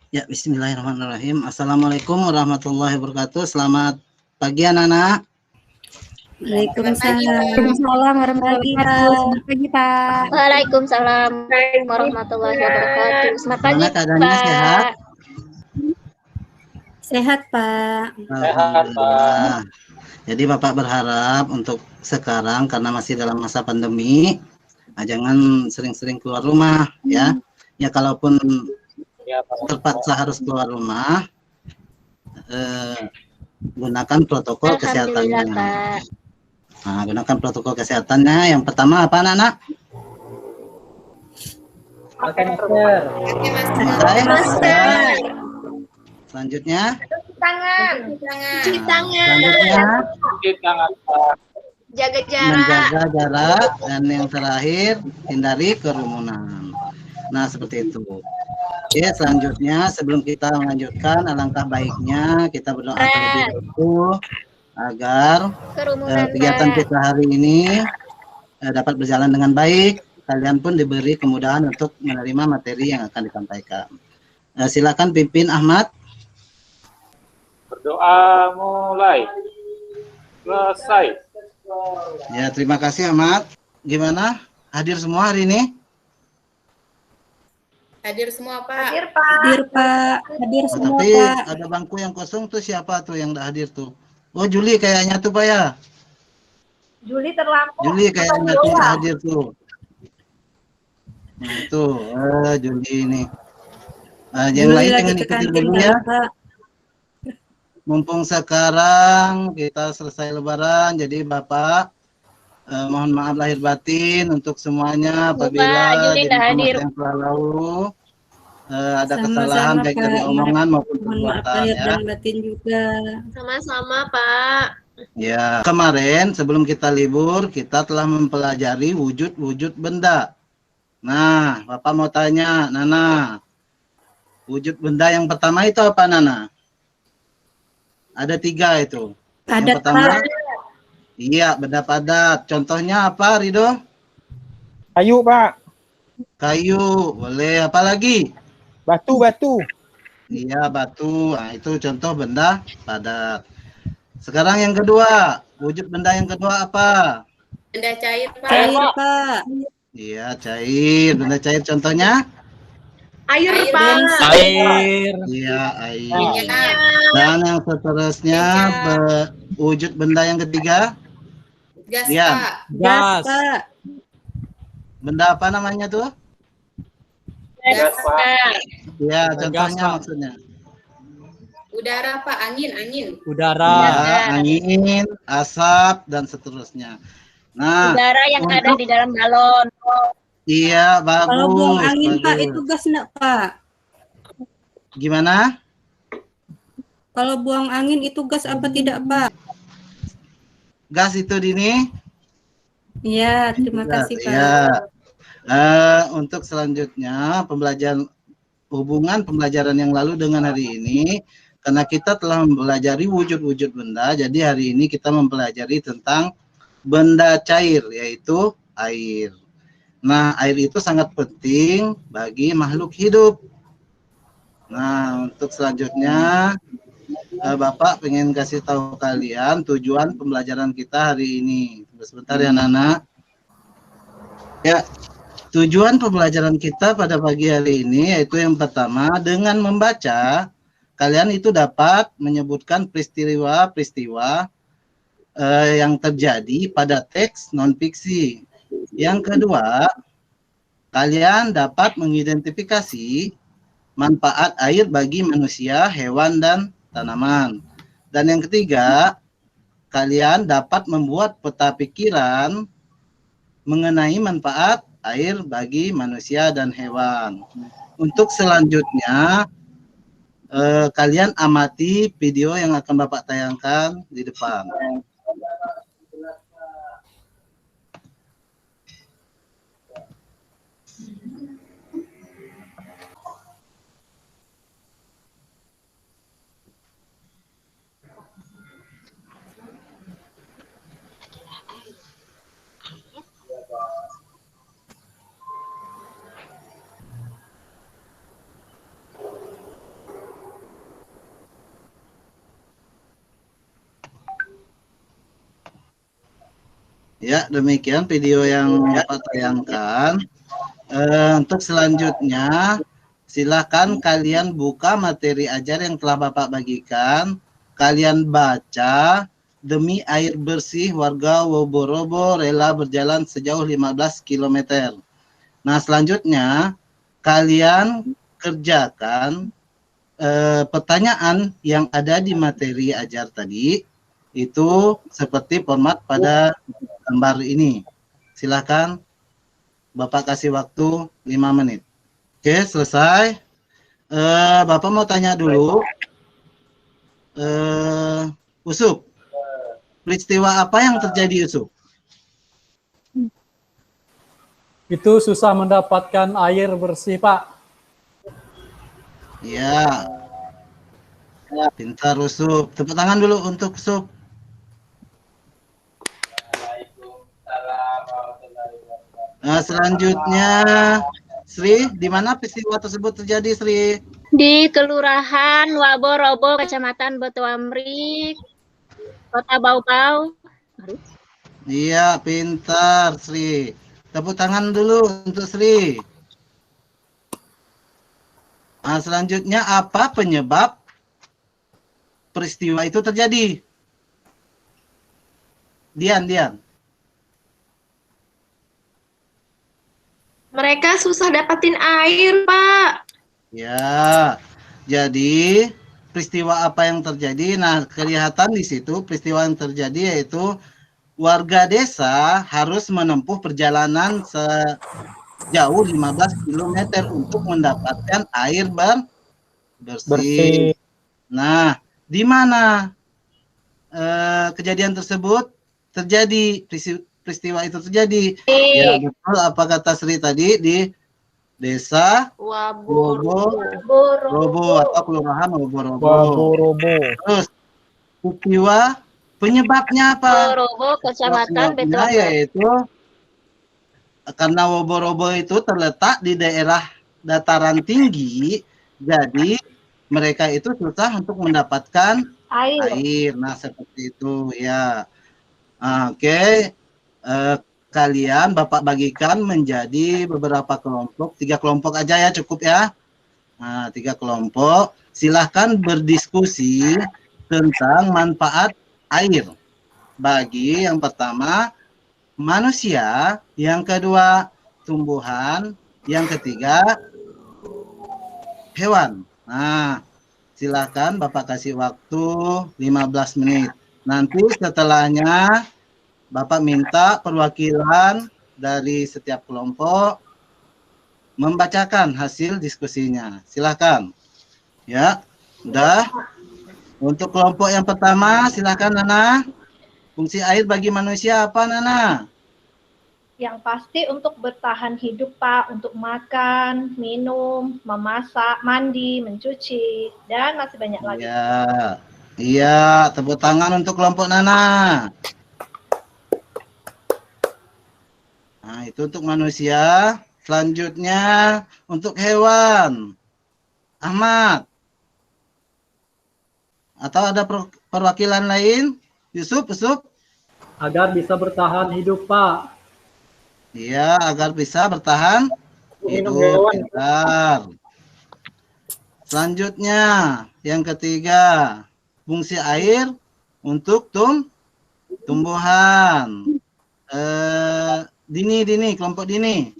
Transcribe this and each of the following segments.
Ya, bismillahirrahmanirrahim. Assalamualaikum warahmatullahi wabarakatuh. Selamat pagi anak-anak. Waalaikumsalam. Waalaikumsalam warahmatullahi wabarakatuh. Selamat pagi, Pak. Waalaikumsalam warahmatullahi wabarakatuh. Selamat pagi, Gimana keadaannya, sehat? Pak. Sehat, Pak. Alhamdulillah. Jadi Bapak berharap untuk sekarang karena masih dalam masa pandemi, jangan sering-sering keluar rumah ya. Ya kalaupun terpaksa harus keluar rumah, gunakan protokol Alhamdulillah, kesehatannya. Pak. Nah, gunakan protokol kesehatannya. Yang pertama apa, anak-anak? Pakai masker. Pakai Masker. Selanjutnya, Cuci tangan. Cuci tangan. selanjutnya Cuci tangan, Pak. Jaga jarak. menjaga jarak, dan yang terakhir hindari kerumunan. Nah, seperti itu. Oke, selanjutnya sebelum kita melanjutkan, alangkah baiknya kita berdoa terlebih dahulu agar Kerumunan, kegiatan Pak. kita hari ini dapat berjalan dengan baik. Kalian pun diberi kemudahan untuk menerima materi yang akan disampaikan. Silakan pimpin Ahmad. Berdoa mulai. Selesai. Ya, terima kasih Ahmad. Gimana? Hadir semua hari ini? Hadir semua, Pak. Hadir, Pak. Hadir, Pak. Hadir Oh, semua, tapi Pak. ada bangku yang kosong tuh, siapa tuh yang udah hadir tuh? Oh, Juli kayaknya tuh Pak ya. Juli terlampu. Juli kayaknya tuh udah hadir tuh. Nah, itu Juli ini. Yang lain jangan ikutin dulu ya. Pak. Mumpung sekarang kita selesai Lebaran, jadi Bapak mohon maaf lahir batin untuk semuanya apabila Juli di nggak hadir. masa yang lalu ada Sama-sama, kesalahan baik Pak. dari omongan maupun Mohon maaf perbuatan lahir ya. dan batin juga. Sama-sama, Pak. Ya, kemarin sebelum kita libur kita telah mempelajari wujud-wujud benda. Nah, Bapak mau tanya, Nana, wujud benda yang pertama itu apa, Nana? Ada 3 itu. Yang Padat, pertama, Pak. iya, benda padat. Contohnya apa, Rido? Kayu, Pak. Kayu, boleh. Apa lagi? Batu. Iya, batu. Nah, itu contoh benda padat. Sekarang yang kedua, wujud benda yang kedua apa? Benda cair, Pak. Cair, Pak. Iya, cair. Benda cair contohnya? Air, Air, Pak. Air. Iya, air. Minyak. Dan yang seterusnya, wujud benda yang ketiga, Gas, Dian. Pak. Gas, Pak. benda apa namanya tuh? Gas, Pak. Iya, Benda contohnya gas, Pak. maksudnya. Udara, Pak. Angin. Udara. Ya, angin, asap, dan seterusnya. Nah, Udara yang ada di dalam galon. iya, bagus. Kalau buang angin, bagus. Pak, itu gas enggak, Pak? Gimana? Kalau buang angin itu gas apa tidak, Pak? Gas itu Dini? Iya, terima Gas, kasih, Pak. ya. Untuk selanjutnya, hubungan pembelajaran yang lalu dengan hari ini, karena kita telah mempelajari wujud-wujud benda, jadi hari ini kita mempelajari tentang benda cair, yaitu air. Nah, air itu sangat penting bagi makhluk hidup. Nah, untuk selanjutnya, Bapak pengen kasih tahu kalian tujuan pembelajaran kita hari ini. Sebentar ya, Nana. Ya, tujuan pembelajaran kita pada pagi hari ini yaitu yang pertama, dengan membaca, kalian itu dapat menyebutkan peristiwa-peristiwa yang terjadi pada teks non-fiksi. Yang kedua, kalian dapat mengidentifikasi manfaat air bagi manusia, hewan, dan tanaman. Dan yang ketiga, kalian dapat membuat peta pikiran mengenai manfaat air bagi manusia dan hewan. Untuk selanjutnya, kalian amati video yang akan Bapak tayangkan di depan. Ya, demikian video yang Bapak tayangkan. Untuk selanjutnya, silakan kalian buka materi ajar yang telah Bapak bagikan. Kalian baca, demi air bersih warga Woborobo rela berjalan sejauh 15 km. Nah, selanjutnya kalian kerjakan pertanyaan yang ada di materi ajar tadi, itu seperti format pada gambar ini. Silakan Bapak kasih waktu 5 menit. Oke, selesai. Bapak mau tanya dulu. Usup, peristiwa apa yang terjadi, Usup? Itu susah mendapatkan air bersih, Pak. Ya. Pintar, Usup. Tepuk tangan dulu untuk Usup. Nah, selanjutnya Sri, di mana peristiwa tersebut terjadi, Sri? Di Kelurahan Waborobo, Kecamatan Batuamrik, Kota Bau-Bau. Iya, pintar, Sri. Tepuk tangan dulu untuk Sri. Nah, selanjutnya apa penyebab peristiwa itu terjadi? Dian. Mereka susah dapatin air, Pak. Ya, jadi peristiwa apa yang terjadi? Nah, kelihatan di situ peristiwa yang terjadi yaitu warga desa harus menempuh perjalanan sejauh 15 km untuk mendapatkan air bersih. Nah, di mana kejadian tersebut terjadi, peristiwa itu terjadi? Ya, betul apa kata Sri tadi, di desa Woborobo atau Kelurahan Woborobo. Terus peristiwa penyebabnya apa? Waborobo, Kecamatan Penyebabnya yaitu karena Woborobo itu terletak di daerah dataran tinggi, jadi mereka itu susah untuk mendapatkan air. Nah, seperti itu ya. Oke. Kalian Bapak bagikan menjadi beberapa kelompok, 3 kelompok aja ya, cukup ya. Nah, 3 kelompok. Silahkan berdiskusi tentang manfaat air bagi yang pertama manusia, yang kedua tumbuhan, yang ketiga hewan. Nah, silakan Bapak kasih waktu 15 menit. Nanti setelahnya Bapak minta perwakilan dari setiap kelompok membacakan hasil diskusinya. Silakan. Ya, udah. Untuk kelompok yang pertama, silakan Nana. Fungsi air bagi manusia apa, Nana? Yang pasti untuk bertahan hidup, Pak, untuk makan, minum, memasak, mandi, mencuci, dan masih banyak lagi. Iya, tepuk tangan untuk kelompok Nana. Nah, itu untuk manusia. Selanjutnya untuk hewan. Ahmad. Atau ada perwakilan lain? Yusuf. Agar bisa bertahan hidup, Pak. Iya, agar bisa bertahan hidup. Pintar. Selanjutnya, yang ketiga, fungsi air untuk tumbuhan. Dini, kelompok Dini.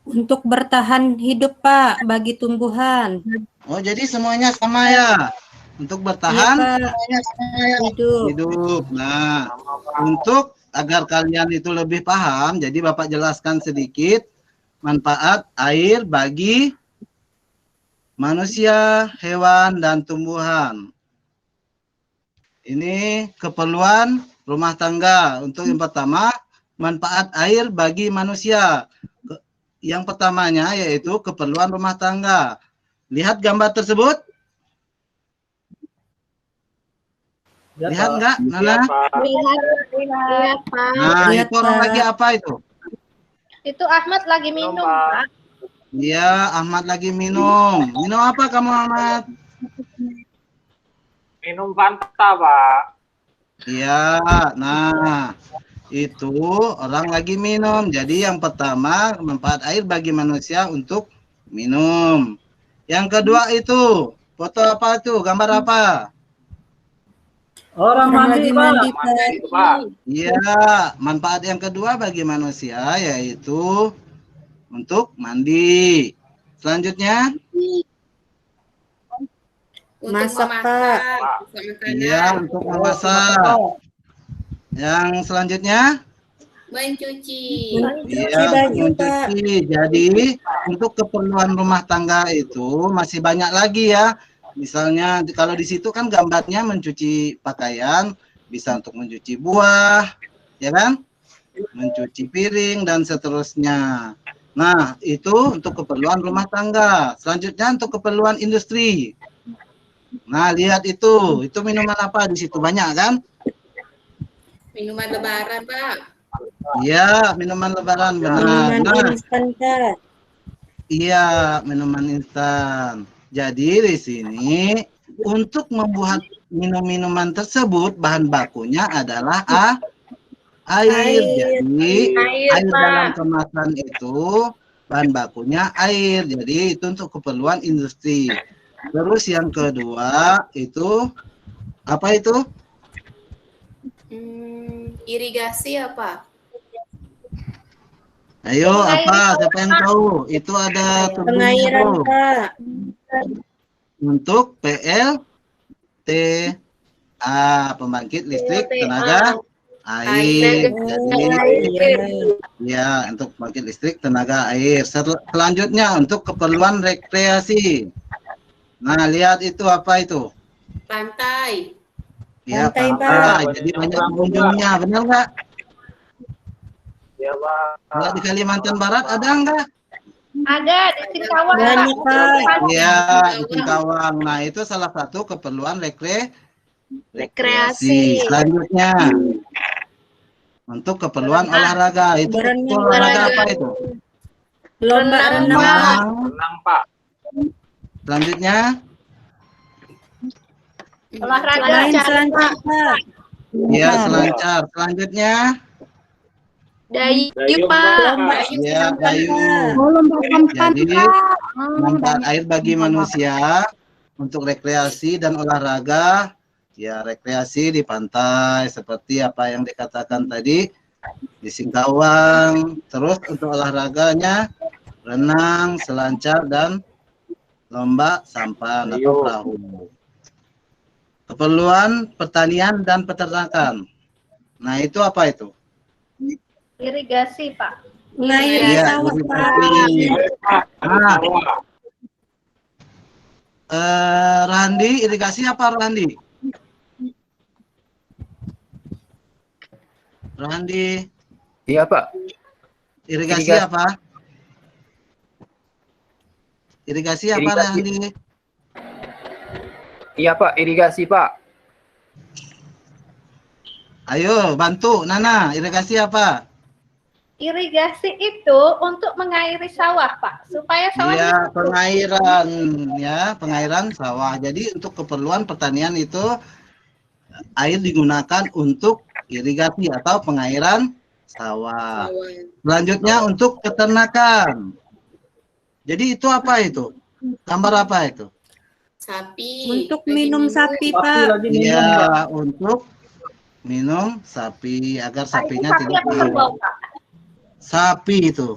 Untuk bertahan hidup, Pak, bagi tumbuhan. Oh, jadi semuanya sama ya? Untuk bertahan hidup. Nah, untuk agar kalian itu lebih paham, jadi Bapak jelaskan sedikit manfaat air bagi manusia, hewan, dan tumbuhan. Ini keperluan rumah tangga. Untuk yang pertama, manfaat air bagi manusia. Yang pertamanya yaitu keperluan rumah tangga. Lihat gambar tersebut. Ya, Lihat nggak, Nana? Lihat, Pak. Nah, Lihat, itu orang Pak. lagi apa itu? Itu Ahmad lagi minum, Pak. Iya, Ahmad lagi minum. Minum apa kamu, Ahmad? Minum Fanta, Pak. Iya, nah itu orang lagi minum. Jadi yang pertama manfaat air bagi manusia untuk minum. Yang kedua itu foto apa itu? Gambar apa? Orang mandi, lagi Pak. mandi, Pak. Itu, Pak. Iya, manfaat yang kedua bagi manusia yaitu untuk mandi. Selanjutnya, Untuk Masak, memasak. Pak. Masak makanan. iya untuk memasak. Yang selanjutnya, Mencuci. iya untuk mencuci. Jadi untuk keperluan rumah tangga itu masih banyak lagi ya. Misalnya kalau di situ kan gambarnya mencuci pakaian, bisa untuk mencuci buah, ya kan? Mencuci piring dan seterusnya. Nah, itu untuk keperluan rumah tangga. Selanjutnya untuk keperluan industri. Nah, lihat itu minuman apa di situ banyak kan? Minuman lebaran, Pak. Iya, minuman lebaran benar. Minuman Nah, instan, Kak. iya, minuman instan. Jadi di sini untuk membuat minum-minuman tersebut bahan bakunya adalah air. Jadi air Pak. dalam kemasan itu bahan bakunya air. Jadi itu untuk keperluan industri. Terus yang kedua itu apa itu? Irigasi apa? Ayo apa? Siapa yang tahu? Itu ada Pengairan, tubuh Pak. untuk PLTA, pembangkit listrik tenaga air. Jadi ya untuk pembangkit listrik tenaga air. Selanjutnya untuk keperluan rekreasi. Nah, lihat itu apa itu? Pantai. Ya, Pantai, pantai. Pak. Jadi banyak pengunjungnya, benar nggak? Iya, Pak. Kalau di Kalimantan Barat ada nggak? Ada di Singkawang. Banyak, Pak. Iya, di Singkawang. Nah, itu salah satu keperluan rekreasi. Selanjutnya, untuk keperluan olahraga. Itu Berenang, olahraga apa itu? Lomba renang, Pak. Renang. Tenang, Pak. Selanjutnya, Olahraga. Main selancar, Pak. ya selancar. Selanjutnya, Dayu, Pak. ya kayu. Jadi manfaat air bagi manusia untuk rekreasi dan olahraga. Ya rekreasi di pantai seperti apa yang dikatakan tadi di Singkawang. Terus untuk olahraganya renang, selancar dan lomba sampan atau perahu. Keperluan pertanian dan peternakan. Nah, itu apa itu? Irigasi, Pak. Pengairan Iya, sawah, Pak. Nah, Randi, irigasi apa Randi? Randi, Iya, Pak. irigasi apa? Irigasi apa Irigasi. Randi? Iya, Pak. Irigasi, Pak. Ayo bantu Nana, irigasi apa? Irigasi itu untuk mengairi sawah, Pak, supaya sawah Iya, pengairan ya, pengairan sawah. Jadi untuk keperluan pertanian itu air digunakan untuk irigasi atau pengairan sawah. Selanjutnya untuk peternakan. Jadi itu apa itu? Gambar apa itu? Sapi. Untuk minum sapi, Sapi Pak. lagi minum, Pak. Iya, untuk minum sapi agar sapinya sapi tidak apa kerbau, Pak? sapi itu.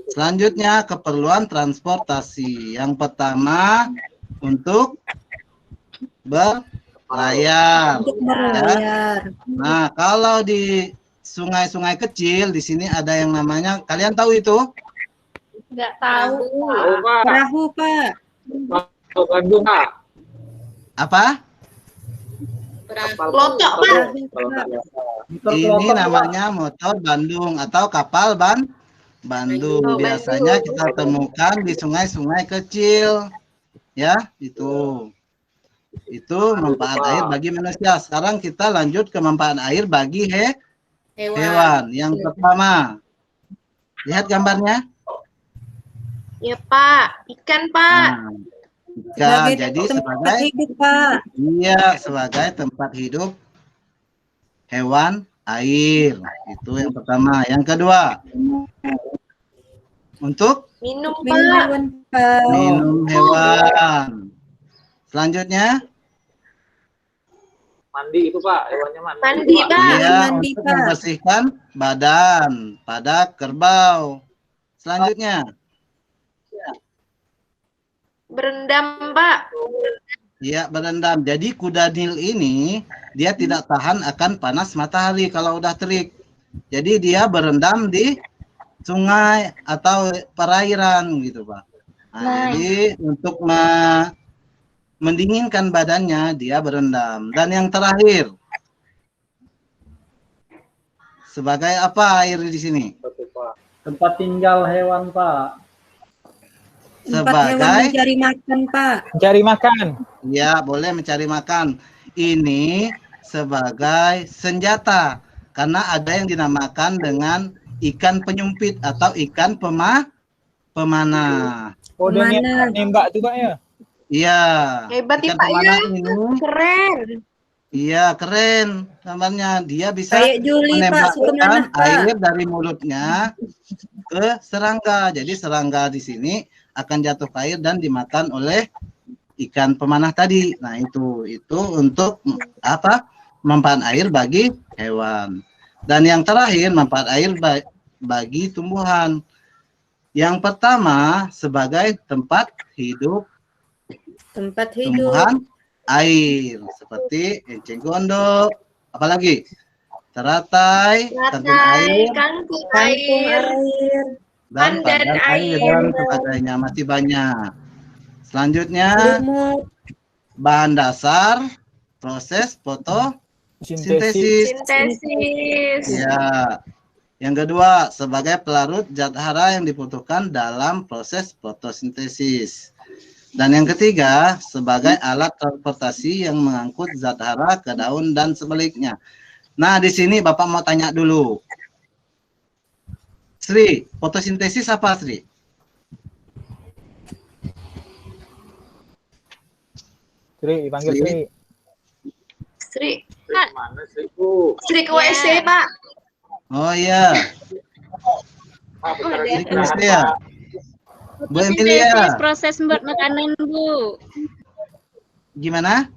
Selanjutnya keperluan transportasi. Yang pertama untuk berlayar. Untuk berlayar. Nah, kalau di sungai-sungai kecil di sini ada yang namanya, kalian tahu itu? Nggak tahu. Tahu, Pak. Perahu, Pak. Tahu Bandung, Pak. Apa? Kelotok, Pak. Ini namanya motor Bandung atau kapal Bandung. Biasanya kita temukan di sungai-sungai kecil. Ya, itu. Itu manfaat air bagi manusia. Sekarang kita lanjut ke manfaat air bagi hewan. Yang pertama, lihat gambarnya. Ya Pak, ikan Pak. Nah, ikan. Sebagai Jadi tempat sebagai hidup, Pak. iya sebagai tempat hidup hewan air. Itu yang pertama. Yang kedua, untuk Minum, Minum Pak. hewan, Pak. minum hewan. Selanjutnya, Mandi itu Pak, hewannya mandi. Mandi, Pak. Pak. iya mandi, untuk Pak. membersihkan badan pada kerbau. Selanjutnya, Berendam, Pak. iya berendam. Jadi kuda Nil ini dia tidak tahan akan panas matahari kalau udah terik. Jadi dia berendam di sungai atau perairan gitu Pak. Nah, jadi untuk mendinginkan badannya dia berendam. Dan yang terakhir, sebagai apa air di sini? Betul, Pak. Tempat tinggal hewan, Pak. Tempat hewan Sebagai mencari makan, Pak. Cari makan. ya boleh mencari makan. Ini sebagai senjata karena ada yang dinamakan dengan ikan penyumpit atau ikan pemanah. Oh, dia Mana? nembak tuh, Pak ya? Iya. Hebat nih, Ikan Pak, pemanah ya. ini Keren. iya keren namanya. Dia bisa Kayak Juli, Pak, suka menembakkan mana, Pak? air dari mulutnya ke serangga. Jadi serangga di sini akan jatuh ke air dan dimakan oleh ikan pemanah tadi. Nah, itu untuk apa? Manfaat air bagi hewan. Dan yang terakhir manfaat air bagi tumbuhan. Yang pertama sebagai tempat hidup Tempat hidup. tumbuhan air seperti enceng gondok, apalagi teratai, kangkung air, Kangkung Kampung air. air. dan pandan pandan air air. dan sebagainya masih banyak. Selanjutnya Lumut. bahan dasar proses fotosintesis. Sintesis. Ya. Yang kedua sebagai pelarut zat hara yang dibutuhkan dalam proses fotosintesis. Dan yang ketiga, sebagai alat transportasi yang mengangkut zat hara ke daun dan sebaliknya. Nah, di sini Bapak mau tanya dulu. Sri, fotosintesis apa, Sri? Sri, dipanggil Sri. Sri. Sri. Mana sih, Bu? Sri ke WC, Pak. Oh iya, Pak, Oh, bentar ada. lagi Sri istirahat, Kustia. Pak. Bu Emilia, Fotosintesis proses membuat makanan, Bu. gimana?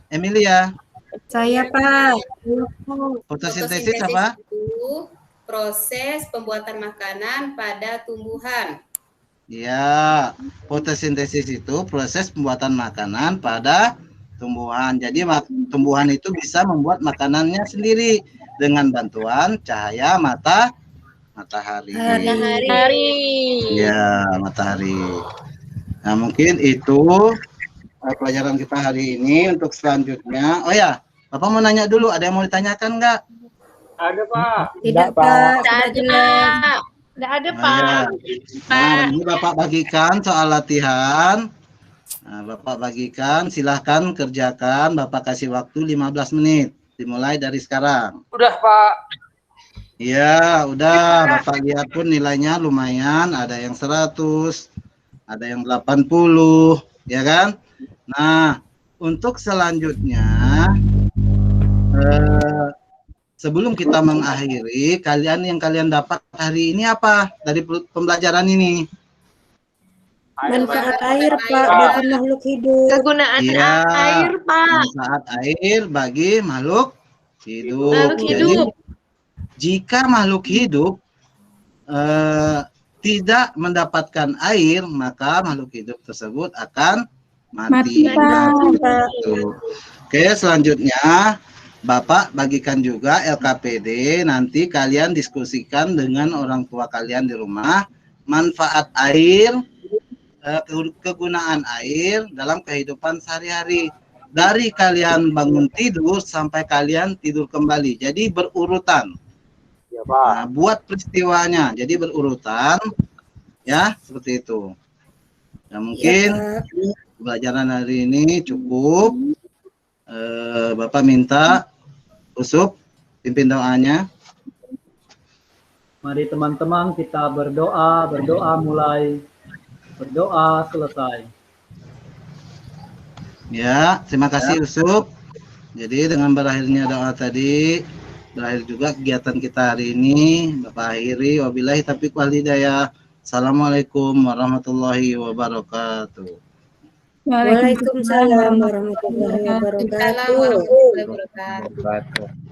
Emilia, Saya, Pak. fotosintesis apa? itu proses pembuatan makanan pada tumbuhan. Ya, fotosintesis itu proses pembuatan makanan pada tumbuhan. Jadi tumbuhan itu bisa membuat makanannya sendiri dengan bantuan cahaya matahari. Hari. Ya, matahari. Nah, mungkin itu pelajaran kita hari ini. Untuk selanjutnya, oh ya, Bapak mau nanya dulu, ada yang mau ditanyakan nggak? Ada, Pak. Tidak, Pak. Tidak Sudah ada, jelas. Pak. Nggak ada, Oh, Pak. ya. Nah, ini Bapak bagikan soal latihan. Nah, Bapak bagikan, silahkan kerjakan. Bapak kasih waktu 15 menit. Dimulai dari sekarang. Udah, Pak. Iya, udah. Bapak lihat pun nilainya lumayan. Ada yang 100, ada yang 80, ya kan? Nah, untuk selanjutnya, sebelum kita mengakhiri, yang kalian dapat hari ini apa dari pembelajaran ini? Manfaat air, Pak, bagi makhluk hidup. Kegunaan Iya. air, Pak. Manfaat air bagi makhluk hidup. Makhluk Jadi, hidup. jika makhluk hidup tidak mendapatkan air, maka makhluk hidup tersebut akan mati. Tuh. Oke, selanjutnya Bapak bagikan juga LKPD, nanti kalian diskusikan dengan orang tua kalian di rumah manfaat air, kegunaan air dalam kehidupan sehari-hari. Dari kalian bangun tidur sampai kalian tidur kembali. Jadi berurutan. Ya, Pak. Nah, buat peristiwanya. Jadi berurutan. Ya, seperti itu. Nah, mungkin Ya, Pak. pelajaran hari ini cukup. Bapak minta Usuk pimpin doanya. Mari teman-teman kita berdoa, berdoa mulai, berdoa selesai. Ya, terima kasih Yusuf. Jadi dengan berakhirnya doa tadi, berakhir juga kegiatan kita hari ini. Bapak akhiri, wabillahi taufiq wal hidayah. Assalamualaikum warahmatullahi wabarakatuh. Waalaikumsalam warahmatullahi wabarakatuh. Waalaikumsalam warahmatullahi wabarakatuh. Wabarakatuh.